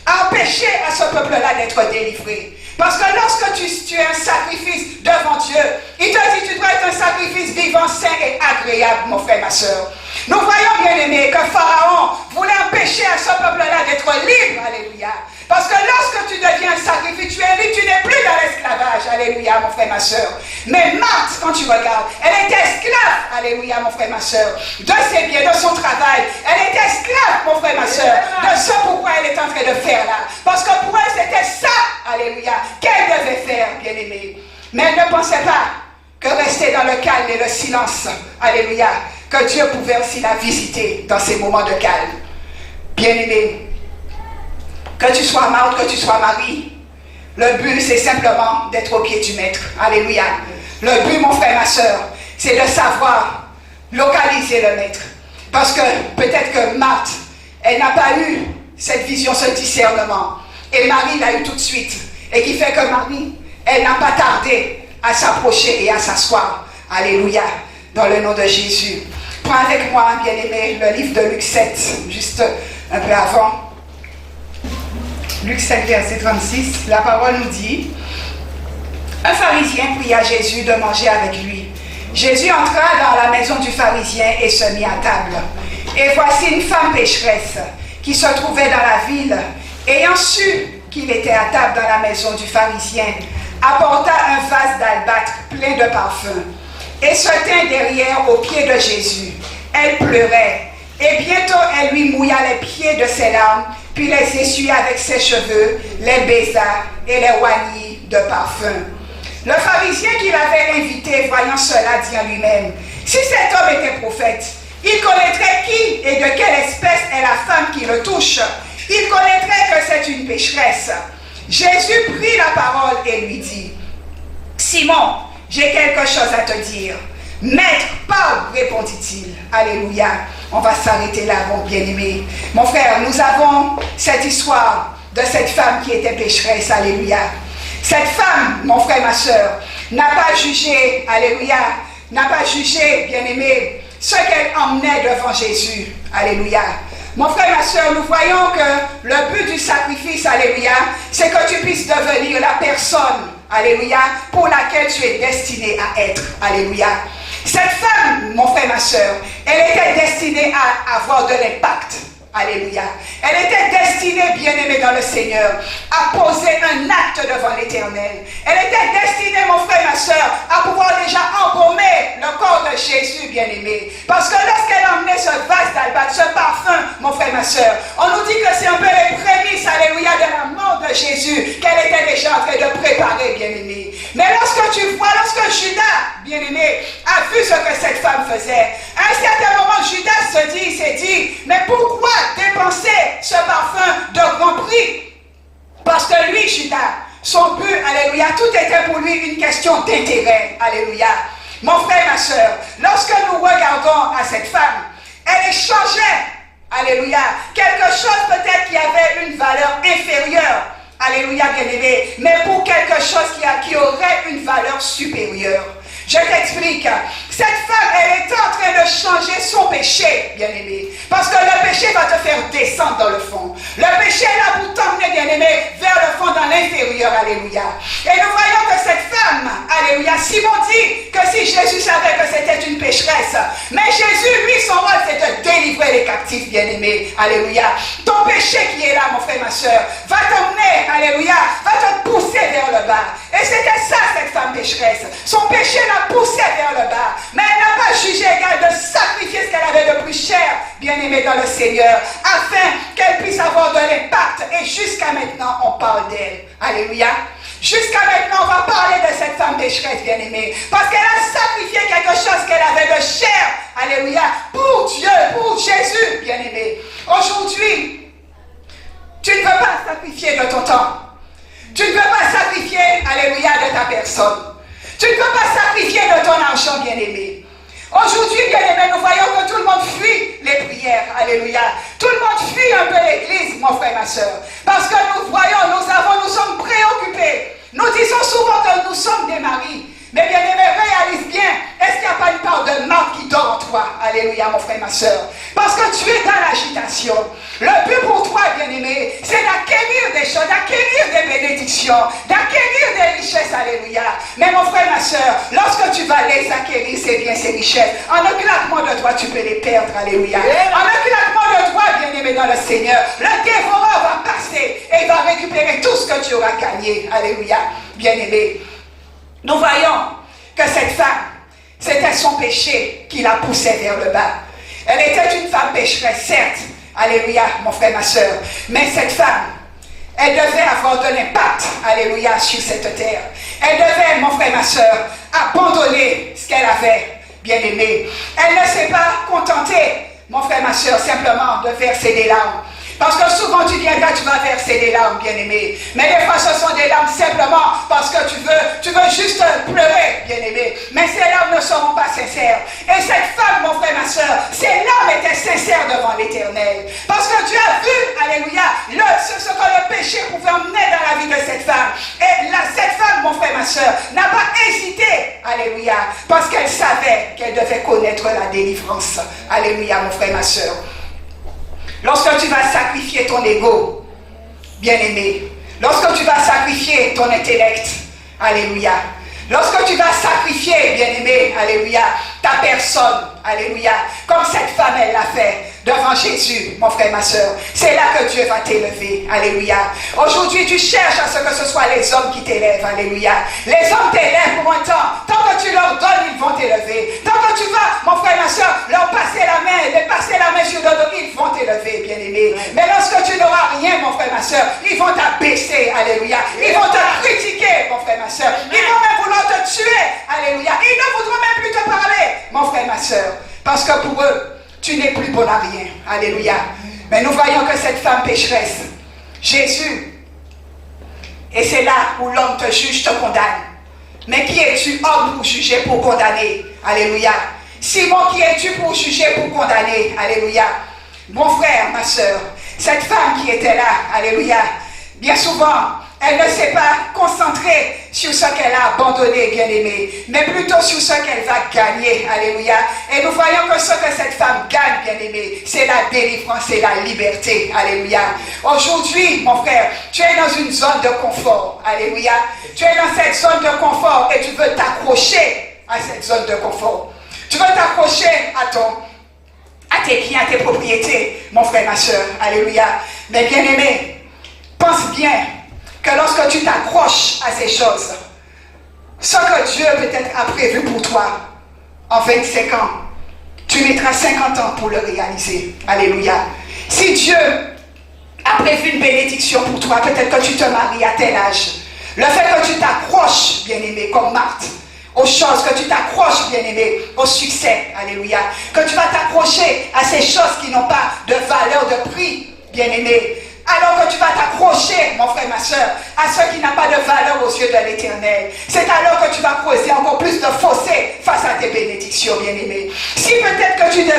S1: a empêché à ce peuple-là d'être délivré. Parce que lorsque tu es un sacrifice devant Dieu, il te dit tu dois être un sacrifice vivant, sain et agréable, mon frère, ma soeur. Nous voyons, bien aimé, que Pharaon voulait empêcher à ce peuple-là d'être libre, alléluia. Parce que lorsque tu deviens un sacrifice, tu es libre, tu n'es plus dans l'esclavage, alléluia, mon frère, ma soeur. Mais Marthe, quand tu regardes, elle était esclave, alléluia, mon frère, ma soeur, de ses biens, de son travail. Elle était esclave, mon frère, ma soeur, de ce pourquoi elle est en train de faire là. Parce que pour elle, c'était ça, alléluia, qu'elle devait faire, bien aimé. Mais elle ne pensait pas que rester dans le calme et le silence, alléluia, que Dieu pouvait aussi la visiter dans ces moments de calme. Bien-aimé, que tu sois Marthe, que tu sois Marie, le but c'est simplement d'être au pied du Maître. Alléluia. Le but, mon frère, ma soeur, c'est de savoir localiser le Maître. Parce que peut-être que Marthe, elle n'a pas eu cette vision, ce discernement. Et Marie l'a eu tout de suite. Et qui fait que Marie, elle n'a pas tardé à s'approcher et à s'asseoir. Alléluia. Dans le nom de Jésus. Prends avec moi, bien-aimé, le livre de Luc 7, juste un peu avant. Luc 7, verset 36, la parole nous dit, un pharisien pria Jésus de manger avec lui. Jésus entra dans la maison du pharisien et se mit à table. Et voici une femme pécheresse qui se trouvait dans la ville, ayant su qu'il était à table dans la maison du pharisien, apporta un vase d'albâtre plein de parfums et se tint derrière aux pieds de Jésus. Elle pleurait, et bientôt elle lui mouilla les pieds de ses larmes, puis les essuya avec ses cheveux, les baisa et les oignit de parfum. Le pharisien qui l'avait invité, voyant cela, dit en lui-même, si cet homme était prophète, il connaîtrait qui et de quelle espèce est la femme qui le touche. Il connaîtrait que c'est une pécheresse. Jésus prit la parole et lui dit, Simon, j'ai quelque chose à te dire. Maître, parle, répondit-il. Alléluia. On va s'arrêter là, mon bien-aimé. Mon frère, nous avons cette histoire de cette femme qui était pécheresse. Alléluia. Cette femme, mon frère, ma soeur, n'a pas jugé, alléluia, n'a pas jugé, bien-aimé, ce qu'elle emmenait devant Jésus. Alléluia. Mon frère, ma soeur, nous voyons que le but du sacrifice, alléluia, c'est que tu puisses devenir la personne, alléluia, pour laquelle tu es destiné à être. Alléluia. Cette femme, mon frère, ma soeur, elle était destinée à avoir de l'impact. Alléluia. Elle était destinée, bien-aimée dans le Seigneur, à poser un acte devant l'Éternel. Elle était destinée, mon frère, ma soeur, à pouvoir déjà embaumer le corps de Jésus, bien-aimé. Parce que lorsqu'elle emmenait ce vase d'albâtre, ce parfum, mon frère, ma soeur, on nous dit que c'est un peu les prémices, alléluia, de la mort de Jésus, qu'elle était déjà en train de préparer, bien-aimé. Mais lorsque tu vois, lorsque Judas, bien-aimé, a vu ce que cette femme faisait, à un certain moment, Judas s'est dit, mais pourquoi dépenser ce parfum de grand prix? Parce que lui, Judas, son but, alléluia, tout était pour lui une question d'intérêt, alléluia. Mon frère, ma soeur, lorsque nous regardons à cette femme, elle échangeait, alléluia, quelque chose peut-être qui avait une valeur inférieure, alléluia, bien-aimé, mais pour quelque chose qui aurait une valeur supérieure. Je t'explique. Cette femme, elle est en train de changer son péché, bien-aimé. Parce que le péché va te faire descendre dans le fond. Le péché est là pour t'emmener, bien-aimé, vers le fond, dans l'inférieur. Alléluia. Et nous voyons que cette femme, alléluia, Simon dit que si Jésus savait que c'était une pécheresse, mais Jésus, lui, son rôle, c'est de délivrer les captifs, bien-aimé. Alléluia. Ton péché qui est là, mon frère, ma soeur, va t'emmener, alléluia, va te pousser vers le bas. Et c'était ça, cette femme pécheresse. Son péché l'a poussée vers le bas. Mais elle n'a pas jugé égal de sacrifier ce qu'elle avait de plus cher, bien-aimée dans le Seigneur, afin qu'elle puisse avoir de l'impact. Et jusqu'à maintenant, on parle d'elle. Alléluia. Jusqu'à maintenant, on va parler de cette femme pécheresse, bien-aimée. Parce qu'elle a sacrifié quelque chose qu'elle avait de cher. Alléluia. Pour Dieu, pour Jésus, bien-aimé. Aujourd'hui, tu ne veux pas sacrifier de ton temps. Tu ne veux pas sacrifier, alléluia, de ta personne. Tu ne veux pas sacrifier de ton argent, bien-aimé. Aujourd'hui, bien-aimé, nous voyons que tout le monde fuit les prières. Alléluia. Tout le monde fuit un peu l'église, mon frère, ma soeur. Parce que nous voyons, nous sommes préoccupés. Nous disons souvent que nous sommes des maris. Mais bien-aimé, réalise bien, est-ce qu'il n'y a pas une part de marque qui dort en toi? Alléluia, mon frère, ma soeur. Parce que tu es dans l'agitation. Le but pour toi, bien-aimé, c'est d'acquérir des choses, d'acquérir des bénédictions, d'acquérir des richesses. Alléluia. Mais mon frère, ma soeur, lorsque tu vas les acquérir, ces biens, ces richesses, en un claquement de doigts, tu peux les perdre. Alléluia. En un claquement de doigts, bien-aimé dans le Seigneur, le dévoreur va passer et il va récupérer tout ce que tu auras gagné. Alléluia. Bien-aimé. Nous voyons que cette femme, c'était son péché qui la poussait vers le bas. Elle était une femme pécheresse, certes. Alléluia, mon frère, ma soeur. Mais cette femme, elle devait avoir de l'impact, alléluia, sur cette terre. Elle devait, mon frère, ma soeur, abandonner ce qu'elle avait, bien aimé. Elle ne s'est pas contentée, mon frère, ma soeur, simplement de verser des larmes. Parce que souvent tu viendras, tu vas verser des larmes, bien-aimé. Mais des fois ce sont des larmes simplement parce que tu veux juste pleurer, bien-aimé. Mais ces larmes ne seront pas sincères. Et cette femme, mon frère, ma soeur, ses larmes étaient sincères devant l'Éternel. Parce que Dieu a vu, alléluia, ce que le péché pouvait emmener dans la vie de cette femme. Et cette femme, mon frère, ma soeur, n'a pas hésité, alléluia, parce qu'elle savait qu'elle devait connaître la délivrance. Alléluia, mon frère, ma soeur. Lorsque tu vas sacrifier ton ego, bien-aimé, lorsque tu vas sacrifier ton intellect, alléluia, lorsque tu vas sacrifier, bien-aimé, alléluia, ta personne, alléluia, comme cette femme, elle l'a fait devant Jésus, mon frère, ma soeur, c'est là que Dieu va t'élever, alléluia. Aujourd'hui, tu cherches à ce que ce soit les hommes qui t'élèvent, alléluia. Les hommes t'élèvent pour un temps, tant que tu leur donnes, ils vont t'élever. Tant que tu vas, mon frère, ma soeur, leur passer la main sur le dos, ils vont t'élever, bien-aimé. Mais lorsque tu n'auras rien, mon frère, ma soeur, ils vont t'abaisser, alléluia. Ils vont te critiquer, mon frère, ma soeur. Ils vont même vouloir te tuer, alléluia. Ils ne voudront même plus te parler, mon frère, ma soeur. Parce que pour eux, tu n'es plus bon à rien. Alléluia. Mais nous voyons que cette femme pécheresse, Jésus, et c'est là où l'homme te juge, te condamne. Mais qui es-tu, homme, pour juger, pour condamner? Alléluia. Simon, qui es-tu pour juger, pour condamner? Alléluia. Mon frère, ma soeur, cette femme qui était là, alléluia, bien souvent, elle ne s'est pas concentrée sur ce qu'elle a abandonné, bien-aimé, mais plutôt sur ce qu'elle va gagner, alléluia. Et nous voyons que ce que cette femme gagne, bien-aimé, c'est la délivrance, c'est la liberté, alléluia. Aujourd'hui, mon frère, tu es dans une zone de confort, alléluia. Tu es dans cette zone de confort et tu veux t'accrocher à cette zone de confort. Tu veux t'accrocher à tes biens, à tes propriétés, mon frère, ma soeur, alléluia. Mais bien-aimé, pense bien que lorsque tu t'accroches à ces choses, ce que Dieu peut-être a prévu pour toi en 25 ans, tu mettras 50 ans pour le réaliser. Alléluia. Si Dieu a prévu une bénédiction pour toi, peut-être que tu te maries à tel âge. Le fait que tu t'accroches, bien-aimé, comme Marthe, aux choses, que tu t'accroches, bien-aimé, au succès, alléluia, que tu vas t'accrocher à ces choses qui n'ont pas de valeur, de prix, bien-aimé, alors que tu vas t'accrocher, mon frère, ma soeur, à ce qui n'a pas de valeur aux yeux de l'Éternel. C'est alors que tu vas creuser encore plus de fossés face à tes bénédictions, bien-aimés. Si peut-être que tu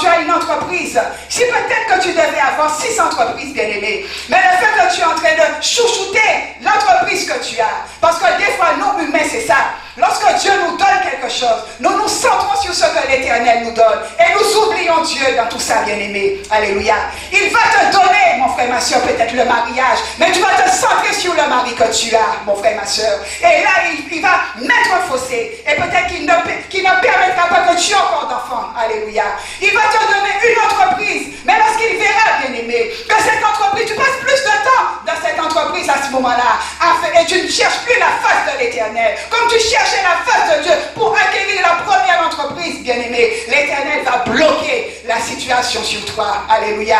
S1: as une entreprise, si peut-être que tu devais avoir 6 entreprises, bien-aimés, mais le fait que tu es en train de chouchouter l'entreprise que tu as, parce que des fois, nous humains, c'est ça. Lorsque Dieu nous donne quelque chose, nous nous centrons sur ce que l'Éternel nous donne. Et nous oublions Dieu dans tout ça, bien-aimé. Alléluia. Il va te donner, mon frère, ma soeur, peut-être le mariage. Mais tu vas te centrer sur le mari que tu as, mon frère, ma soeur. Et là, il va mettre un fossé. Et peut-être qu'il ne permettra pas que tu aies encore d'enfants. Alléluia. Il va te donner une entreprise. Mais lorsqu'il verra, bien-aimé, que cette entreprise, tu passes plus de temps dans cette entreprise à ce moment-là. Et tu ne cherches plus la face de l'Éternel. Comme tu cherches la face de Dieu pour acquérir la première entreprise, bien-aimé, l'Éternel va bloquer la situation sur toi. Alléluia.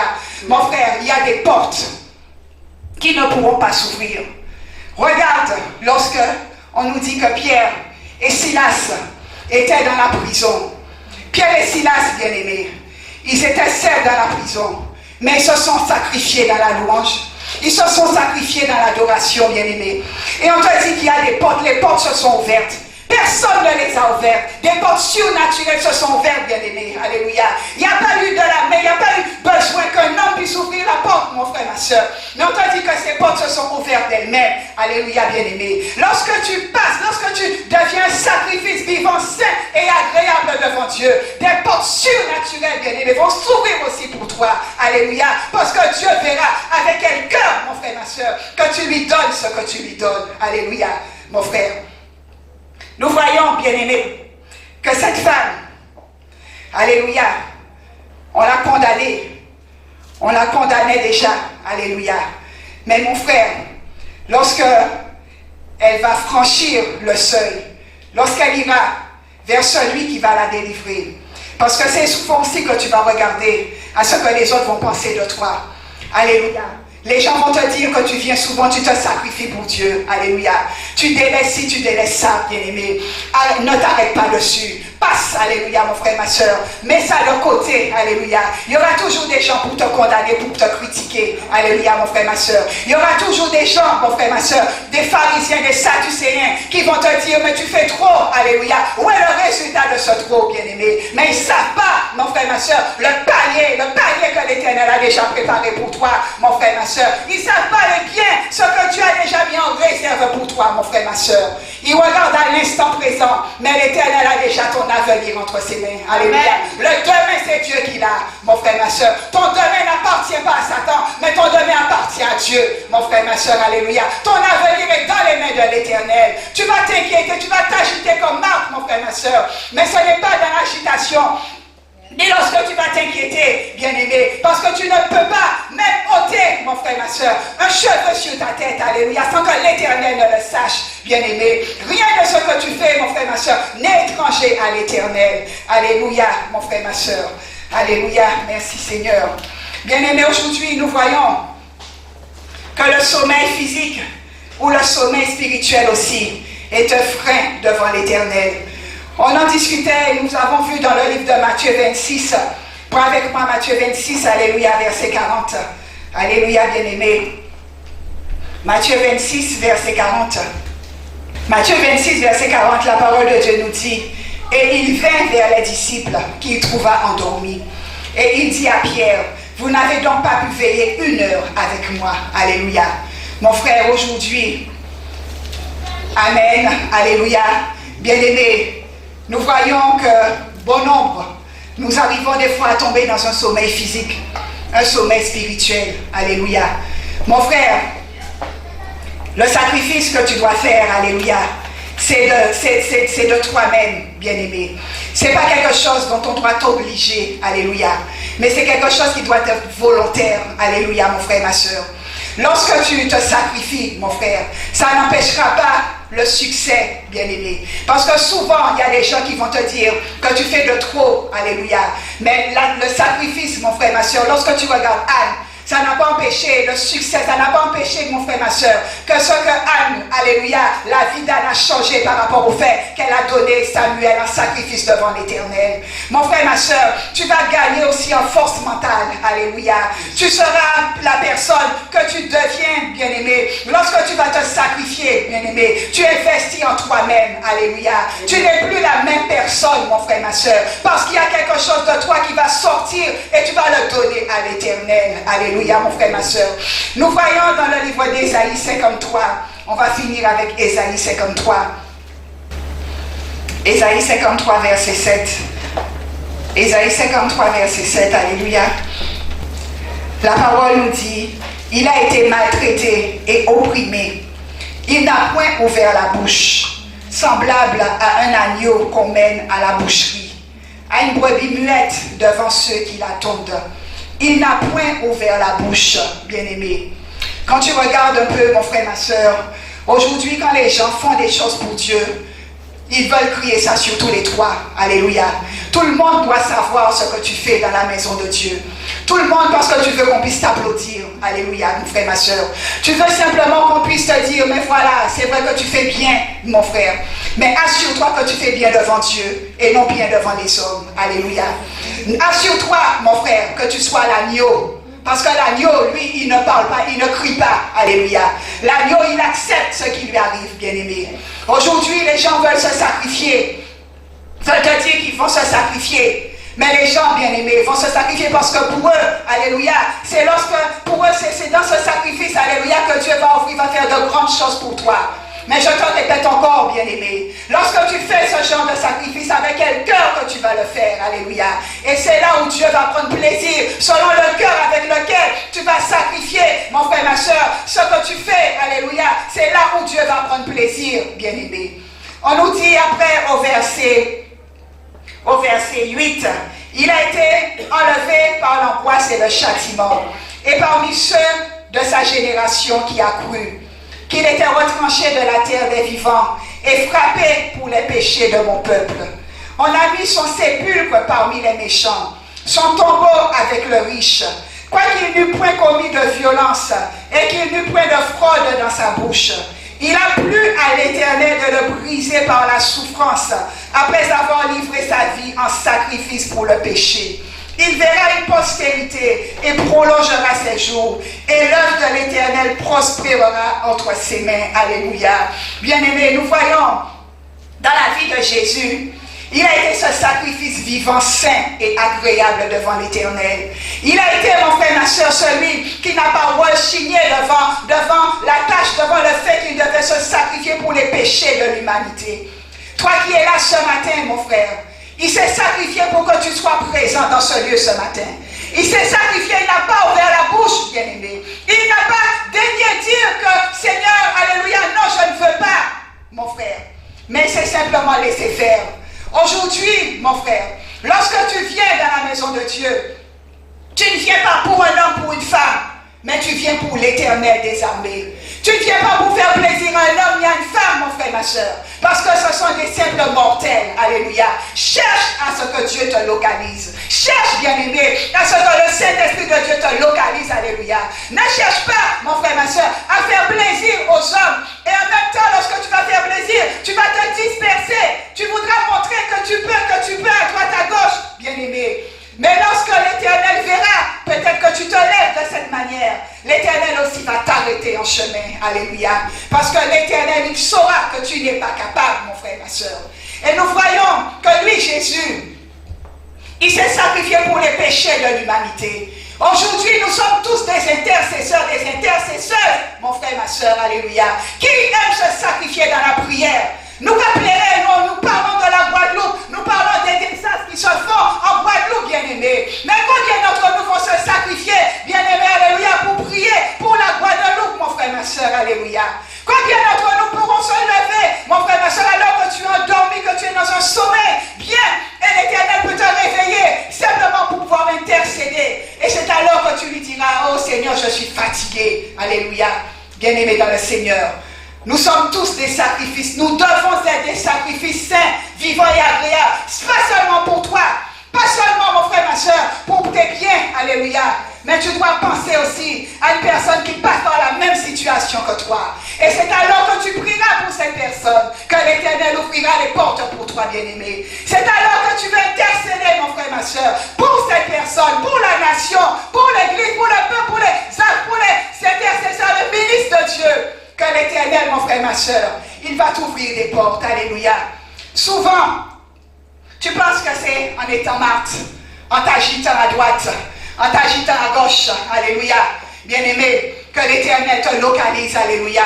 S1: Mon frère, il y a des portes qui ne pourront pas s'ouvrir. Regarde, lorsque on nous dit que Pierre et Silas étaient dans la prison. Pierre et Silas, bien-aimés, ils étaient certes dans la prison, mais ils se sont sacrifiés dans la louange. Ils se sont sacrifiés dans l'adoration, bien-aimés. Et on te dit qu'il y a des portes, les portes se sont ouvertes. Personne ne les a ouvertes. Des portes surnaturelles se sont ouvertes, bien-aimés. Alléluia. Il n'y a pas eu de la main, il n'y a pas eu besoin qu'un homme puisse ouvrir la porte, mon frère, ma soeur. Mais on te dit que ces portes se sont ouvertes d'elles-mêmes. Alléluia, bien-aimé. Lorsque tu passes, lorsque tu deviens un sacrifice vivant, saint et agréable devant Dieu, des portes surnaturelles, bien-aimés, vont s'ouvrir aussi pour toi. Alléluia. Parce que Dieu verra avec quel cœur, mon frère, ma soeur, que tu lui donnes ce que tu lui donnes. Alléluia, mon frère. Nous voyons, bien-aimés, que cette femme, alléluia, on l'a condamnée. On la condamnait déjà, alléluia. Mais mon frère, lorsque elle va franchir le seuil, lorsqu'elle ira vers celui qui va la délivrer, parce que c'est souvent aussi que tu vas regarder à ce que les autres vont penser de toi. Alléluia. Les gens vont te dire que tu viens souvent, tu te sacrifies pour Dieu. Alléluia. Tu délaisses ci, tu délaisses ça, bien-aimé. Ne t'arrête pas dessus. Passe, alléluia, mon frère, ma soeur. Mets ça de côté, alléluia. Il y aura toujours des gens pour te condamner, pour te critiquer. Alléluia, mon frère, ma soeur. Il y aura toujours des gens, mon frère, ma soeur, des pharisiens, des sadducéens, qui vont te dire, mais tu fais trop, alléluia. Où est le résultat de ce trop, bien-aimé? Mais ils ne savent pas, mon frère, ma soeur, le panier que l'Éternel a déjà préparé pour toi, mon frère, ma soeur. Ils ne savent pas le bien, ce que tu as déjà mis en réserve pour toi, mon frère, ma soeur. Ils regardent à l'instant présent, mais l'Éternel a déjà ton avenir entre ses mains. Alléluia. Le demain, c'est Dieu qui l'a, mon frère, ma soeur. Ton demain n'appartient pas à Satan, mais ton demain appartient à Dieu, mon frère, ma soeur. Alléluia. Ton avenir est dans les mains de l'Éternel. Tu vas t'inquiéter, tu vas t'agiter comme Marc, mon frère, ma soeur. Mais ce n'est pas dans l'agitation. Et lorsque tu vas t'inquiéter, bien-aimé, parce que tu ne peux pas même ôter, mon frère, ma soeur, un cheveu sur ta tête, alléluia, sans que l'Éternel ne le sache, bien-aimé. Rien de ce que tu fais, mon frère, ma soeur, n'est étranger à l'Éternel. Alléluia, mon frère, ma soeur. Alléluia, merci Seigneur. Bien-aimé, aujourd'hui, nous voyons que le sommeil physique ou le sommeil spirituel aussi est un frein devant l'Éternel. On en discutait et nous avons vu dans le livre de Matthieu 26. Prends avec moi Matthieu 26, alléluia, verset 40. Alléluia, bien-aimé. Matthieu 26, verset 40. Matthieu 26, verset 40, la parole de Dieu nous dit, « Et il vint vers les disciples qu'il trouva endormis. Et il dit à Pierre, « Vous n'avez donc pas pu veiller 1 heure avec moi. » Alléluia. Mon frère, aujourd'hui, amen, alléluia, bien-aimé, nous voyons que, bon nombre, nous arrivons des fois à tomber dans un sommeil physique, un sommeil spirituel. Alléluia. Mon frère, le sacrifice que tu dois faire, alléluia, c'est de toi-même, bien-aimé. Ce n'est pas quelque chose dont on doit t'obliger, alléluia. Mais c'est quelque chose qui doit être volontaire, alléluia, mon frère, ma soeur. Lorsque tu te sacrifies, mon frère, ça n'empêchera pas le succès, bien-aimé. Parce que souvent, il y a des gens qui vont te dire que tu fais de trop, alléluia. Mais le sacrifice, mon frère, ma soeur, lorsque tu regardes Anne, ça n'a pas empêché le succès, ça n'a pas empêché, mon frère, ma soeur, que ce que Anne, alléluia, la vie d'Anne a changé par rapport au fait qu'elle a donné Samuel en sacrifice devant l'Éternel. Mon frère, ma soeur, tu vas gagner aussi en force mentale, alléluia. Tu seras la personne que tu deviens, bien-aimé. Lorsque tu vas te sacrifier, bien-aimé, tu investis en toi-même, alléluia. Tu n'es plus la même personne, mon frère, ma soeur, parce qu'il y a quelque chose de toi qui va sortir et tu vas le donner à l'Éternel, alléluia. Mon frère, ma soeur. Nous voyons dans le livre d'Ésaïe 53, on va finir avec Ésaïe 53. Ésaïe 53, verset 7. Ésaïe 53, verset 7, alléluia. La parole nous dit, il a été maltraité et opprimé. Il n'a point ouvert la bouche, semblable à un agneau qu'on mène à la boucherie, à une brebis muette devant ceux qui l'attendent. Il n'a point ouvert la bouche, bien-aimé. Quand tu regardes un peu, mon frère, ma soeur, aujourd'hui, quand les gens font des choses pour Dieu, ils veulent crier ça sur tous les toits. Alléluia. Tout le monde doit savoir ce que tu fais dans la maison de Dieu. tout le monde parce que tu veux qu'on puisse t'applaudir. Alléluia, mon frère, ma soeur. Tu veux simplement qu'on puisse te dire, mais voilà, c'est vrai que tu fais bien, mon frère. Mais assure-toi que tu fais bien devant Dieu et non bien devant les hommes. Alléluia. Assure-toi, mon frère, que tu sois l'agneau. Parce que l'agneau, lui, il ne parle pas, il ne crie pas. Alléluia. L'agneau, il accepte ce qui lui arrive, bien-aimé. Aujourd'hui, les gens veulent se sacrifier. Veulent te dire qu'ils vont se sacrifier. Mais les gens, bien-aimés, vont se sacrifier parce que pour eux, alléluia, c'est lorsque, pour eux, c'est dans ce sacrifice, alléluia, que Dieu va faire de grandes choses pour toi. Mais je te répète encore, bien-aimé, lorsque tu fais ce genre de sacrifice, avec quel cœur que tu vas le faire, alléluia. Et c'est là où Dieu va prendre plaisir, selon le cœur avec lequel tu vas sacrifier, mon frère, ma soeur, ce que tu fais, alléluia, c'est là où Dieu va prendre plaisir, bien-aimé. On nous dit après au verset 8, il a été enlevé par l'angoisse et le châtiment, et parmi ceux de sa génération qui a cru qu'il était retranché de la terre des vivants et frappé pour les péchés de mon peuple. On a mis son sépulcre parmi les méchants, son tombeau avec le riche, quoiqu'il n'eût point commis de violence et qu'il n'eût point de fraude dans sa bouche. Il a plu à l'Éternel de le briser par la souffrance, après avoir livré sa vie en sacrifice pour le péché. Il verra une postérité et prolongera ses jours, et l'œuvre de l'Éternel prospérera entre ses mains. Alléluia. Bien-aimés, nous voyons dans la vie de Jésus, il a été ce sacrifice vivant, saint et agréable devant l'Éternel. Il a été, mon frère, ma soeur, celui qui n'a pas rechigné devant la tâche, devant le fait qu'il devait se sacrifier pour les péchés de l'humanité. Toi qui es là ce matin, mon frère, il s'est sacrifié pour que tu sois présent dans ce lieu ce matin. Il s'est sacrifié, il n'a pas ouvert la bouche, bien-aimé. Il n'a pas daigné dire que, Seigneur, alléluia, non, je ne veux pas, mon frère. Mais il s'est simplement laissé faire. Aujourd'hui, mon frère, lorsque tu viens dans la maison de Dieu, tu ne viens pas pour un homme, pour une femme, mais tu viens pour l'Éternel des armées. Tu ne viens pas pour faire plaisir à un homme ni à une femme, mon frère, ma soeur, parce que ce sont des simples mortels. Alléluia. Cherche à ce que Dieu te localise. Cherche, bien-aimé, à ce que le Saint-Esprit de Dieu te localise. Alléluia. Ne cherche pas, mon frère, ma soeur, à faire plaisir aux hommes. Et en même temps, lorsque tu vas faire plaisir, tu vas te disperser. Tu voudras montrer que tu peux à droite, à gauche, bien-aimé. Mais lorsque l'Éternel verra, peut-être que tu te lèves de cette manière, l'Éternel aussi va t'arrêter en chemin. Alléluia. Parce que l'Éternel, il saura que tu n'es pas capable, mon frère, ma soeur. Et nous voyons que lui, Jésus, il s'est sacrifié pour les péchés de l'humanité. Aujourd'hui, nous sommes tous des intercesseurs, mon frère, ma soeur, alléluia, qui aiment se sacrifier dans la prière. Nous parlons de la Guadeloupe, nous parlons des désastres qui se font en Guadeloupe, bien-aimés. Mais combien d'entre nous vont se sacrifier, bien-aimés, alléluia, pour prier pour la Guadeloupe, mon frère, ma soeur, alléluia. Combien d'entre nous pourront se lever, mon frère, ma soeur, alors que tu es endormi, que tu es dans un sommeil, bien, et l'Éternel peut te réveiller, simplement pour pouvoir intercéder. Et c'est alors que tu lui diras, oh Seigneur, je suis fatigué, alléluia, bien-aimé dans le Seigneur. Nous sommes tous des sacrifices. Nous devons être des sacrifices saints, vivants et agréables. Pas seulement pour toi, pas seulement, mon frère, ma soeur, pour tes biens, alléluia. Mais tu dois penser aussi à une personne qui passe par la même situation que toi. Et c'est alors que tu prieras pour cette personne que l'Éternel ouvrira les portes pour toi, bien-aimé. C'est alors que tu veux intercéder, mon frère, ma soeur, pour cette personne, pour la nation, pour l'Église, pour le peuple, pour les intercesseurs, les ministres de Dieu. Que l'Éternel, mon frère, ma soeur, il va t'ouvrir des portes. Alléluia. Souvent, tu penses que c'est en étant martyr, en t'agitant à droite, en t'agitant à gauche. Alléluia. Bien-aimé, que l'Éternel te localise. Alléluia.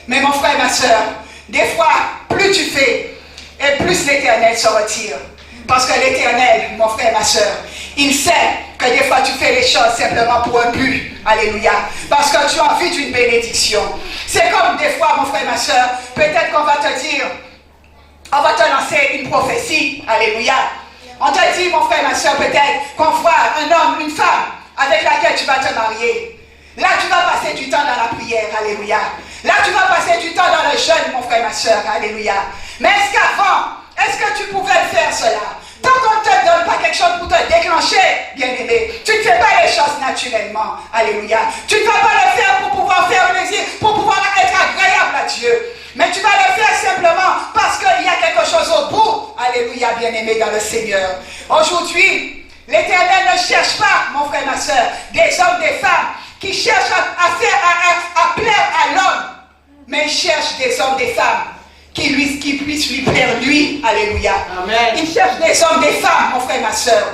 S1: Mais mon frère, ma soeur, des fois, plus tu fais, et plus l'Éternel se retire. Parce que l'Éternel, mon frère, ma soeur, il sait que des fois tu fais les choses simplement pour un but. Alléluia. Parce que tu as envie d'une bénédiction. C'est comme des fois, mon frère, ma soeur, peut-être qu'on va te dire, on va te lancer une prophétie. Alléluia. On te dit, mon frère, ma soeur, peut-être qu'on voit un homme, une femme avec laquelle tu vas te marier. Là, tu vas passer du temps dans la prière. Alléluia. Là, tu vas passer du temps dans le jeûne, mon frère, ma soeur. Alléluia. Mais est-ce qu'avant, est-ce que tu pouvais faire cela? Tant qu'on ne te donne pas quelque chose pour te déclencher, bien-aimé. Tu ne fais pas les choses naturellement. Alléluia. Tu ne vas pas le faire pour pouvoir faire plaisir, pour pouvoir être agréable à Dieu. Mais tu vas le faire simplement parce qu'il y a quelque chose au bout. Alléluia, bien-aimé dans le Seigneur. Aujourd'hui, l'Éternel ne cherche pas, mon frère, ma soeur, des hommes, des femmes qui cherchent à plaire à l'homme. Mais il cherche des hommes, des femmes qui puissent lui plaire lui. Alléluia. Amen. Il cherche des hommes, des femmes, mon frère, ma soeur,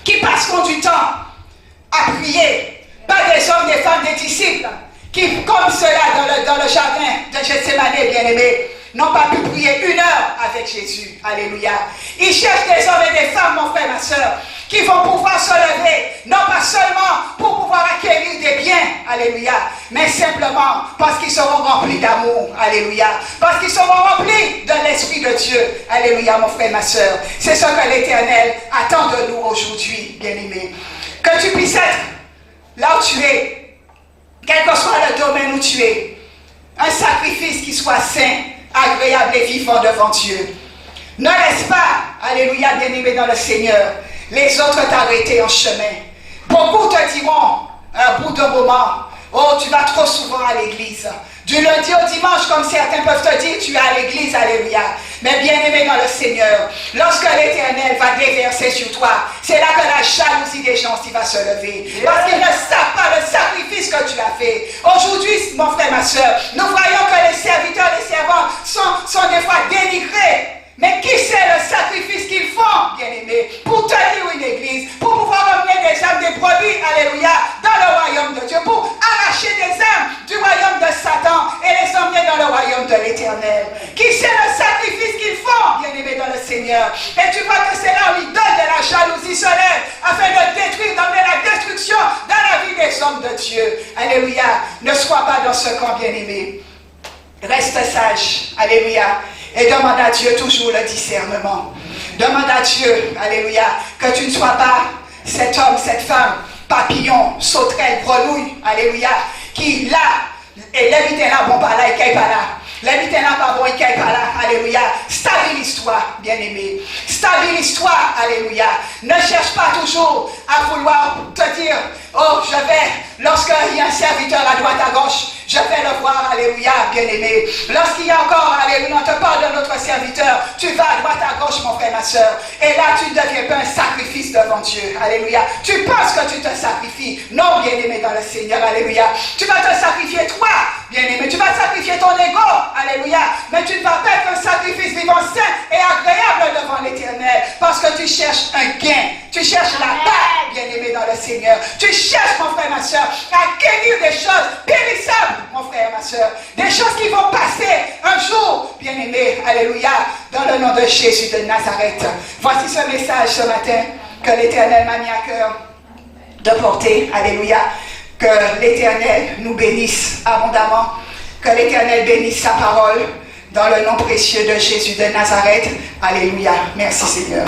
S1: qui passeront du temps à prier. Pas des hommes, des femmes, des disciples qui, comme cela dans le jardin de Gethsémane, bien-aimé, n'ont pas pu prier 1 heure avec Jésus. Alléluia. Il cherche des hommes et des femmes, mon frère, ma soeur, qui vont pouvoir se lever, non pas seulement pour pouvoir acquérir des biens, alléluia, mais simplement parce qu'ils seront remplis d'amour, alléluia, parce qu'ils seront remplis de l'Esprit de Dieu, alléluia, mon frère, ma soeur. C'est ce que l'Éternel attend de nous aujourd'hui, bien-aimés. Que tu puisses être là où tu es, quel que soit le domaine où tu es, un sacrifice qui soit saint, agréable et vivant devant Dieu. Ne laisse pas, alléluia, bien-aimé dans le Seigneur, les autres t'arrêter en chemin. Beaucoup te diront, à bout d'un moment, oh, tu vas trop souvent à l'église. Du lundi au dimanche, comme certains peuvent te dire, tu es à l'église, alléluia. Mais bien-aimé dans le Seigneur, lorsque l'Éternel va déverser sur toi, c'est là que la jalousie des gens va se lever. Parce qu'ils ne savent pas le sacrifice que tu as fait. Aujourd'hui, mon frère, ma soeur, nous voyons que les serviteurs, les servantes sont des fois dénigrés. Mais qui sait le sacrifice qu'ils font, bien-aimés, pour tenir une église, pour pouvoir emmener des âmes, des brebis, alléluia, dans le royaume de Dieu, pour arracher des âmes du royaume de Satan et les emmener dans le royaume de l'Éternel. Qui sait le sacrifice qu'ils font, bien-aimés dans le Seigneur. Et tu vois que c'est là où ils donnent de la jalousie se lève, afin de détruire, d'emmener la destruction dans la vie des hommes de Dieu. Alléluia. Ne sois pas dans ce camp, bien-aimé. Reste sage. Alléluia. Et demande à Dieu toujours le discernement. Demande à Dieu, alléluia, que tu ne sois pas cet homme, cette femme, papillon, sauterelle, grenouille, alléluia, qui là, et l'invité là, bon, pas là, et qui pas là. L'invité là, pas bon, et qui pas là, alléluia. Stabilise-toi, bien-aimé. Stabilise-toi, alléluia. Ne cherche pas toujours à vouloir te dire, oh, je vais, lorsqu'il y a un serviteur à droite, à gauche, je vais le voir, alléluia, bien-aimé. Lorsqu'il y a encore, alléluia, on te parle de notre serviteur, tu vas à droite, à gauche, mon frère, ma soeur. Et là, tu ne deviens pas un sacrifice devant Dieu, alléluia. Tu penses que tu te sacrifies. Non, bien-aimé dans le Seigneur, alléluia. Tu vas te sacrifier toi, bien-aimé. Tu vas sacrifier ton ego, alléluia. Mais tu ne vas pas être un sacrifice vivant, saint et agréable devant l'Éternel. Parce que tu cherches un gain. Tu cherches la paix, bien-aimé dans le Seigneur. Tu cherches, mon frère, ma soeur, à acquérir des choses périssables, mon frère, ma soeur. Des choses qui vont passer un jour, bien-aimé, alléluia, dans le nom de Jésus de Nazareth. Voici ce message ce matin que l'Éternel m'a mis à cœur de porter, alléluia. Que l'Éternel nous bénisse abondamment. Que l'Éternel bénisse sa parole dans le nom précieux de Jésus de Nazareth. Alléluia. Merci Seigneur.